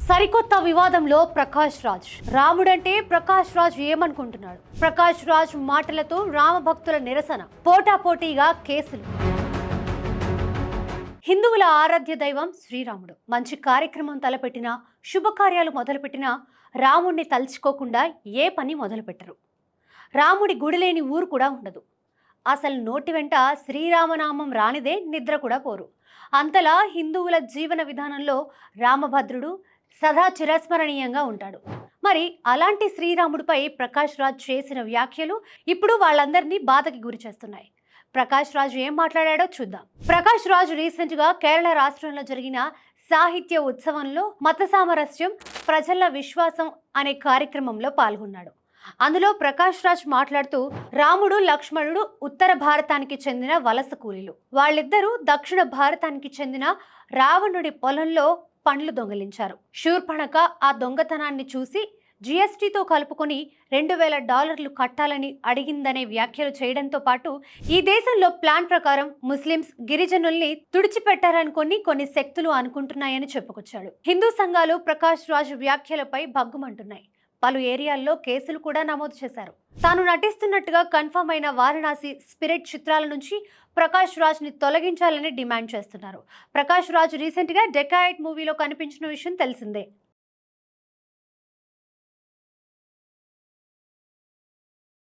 సరికొత్త వివాదంలో ప్రకాష్ రాజ్. రాముడంటే ప్రకాష్ రాజ్ ఏమనుకుంటున్నాడు? ప్రకాష్ రాజ్ మాటలతో రామభక్తుల నిరసన, పోటాపోటీగా కేసులు. హిందువుల ఆరాధ్య దైవం శ్రీరాముడు. మంచి కార్యక్రమం తలపెట్టినా, శుభకార్యాలు మొదలుపెట్టినా రాముడిని తలుచుకోకుండా ఏ పని మొదలుపెట్టరు. రాముడి గుడి లేని ఊరు కూడా ఉండదు. అసలు నోటి వెంట శ్రీరామనామం రానిదే నిద్ర కూడా పోరు. అంతలా హిందువుల జీవన విధానంలో రామభద్రుడు సదా చిరస్మరణీయంగా ఉంటాడు. మరి అలాంటి శ్రీరాముడిపై ప్రకాష్ రాజ్ చేసిన వ్యాఖ్యలు ఇప్పుడు వాళ్ళందరినీ బాధకి గురి చేస్తున్నాయి. ప్రకాష్ రాజ్ ఏం మాట్లాడాడో చూద్దాం. ప్రకాష్ రాజ్ రీసెంట్ గా కేరళ రాష్ట్రంలో జరిగిన సాహిత్య ఉత్సవంలో మత సామరస్యం ప్రజల విశ్వాసం అనే కార్యక్రమంలో పాల్గొన్నాడు. అందులో ప్రకాష్ రాజ్ మాట్లాడుతూ, రాముడు లక్ష్మణుడు ఉత్తర భారతానికి చెందిన వలస కూలీలు. వాళ్ళిద్దరూ దక్షిణ భారతానికి చెందిన రావణుడి పొలంలో పండ్లు దొంగిలించారు. శూర్పణఖ ఆ దొంగతనాన్ని చూసి జిఎస్టీతో కలుపుకొని $2000 కట్టాలని అడిగిందనే వ్యాఖ్యలు చేయడంతో పాటు, ఈ దేశంలో ప్లాన్ ప్రకారం ముస్లింస్ గిరిజనుల్ని తుడిచిపెట్టారనుకొని కొన్ని శక్తులు అనుకుంటున్నాయని చెప్పుకొచ్చాడు. హిందూ సంఘాలు ప్రకాష్ రాజ్ వ్యాఖ్యలపై భగ్గుమంటున్నాయి. పలు ఏరియాల్లో కేసులు కూడా నమోదు చేశారు. తాను నటిస్తున్నట్టుగా కన్ఫర్మ్ అయిన వారణాసి, స్పిరిట్ చిత్రాల నుంచి ప్రకాష్ రాజ్ ని తొలగించాలని డిమాండ్ చేస్తున్నారు. ప్రకాష్ రాజ్ రీసెంట్ గా డెకాయిట్ మూవీలో కనిపించిన విషయం తెలిసిందే.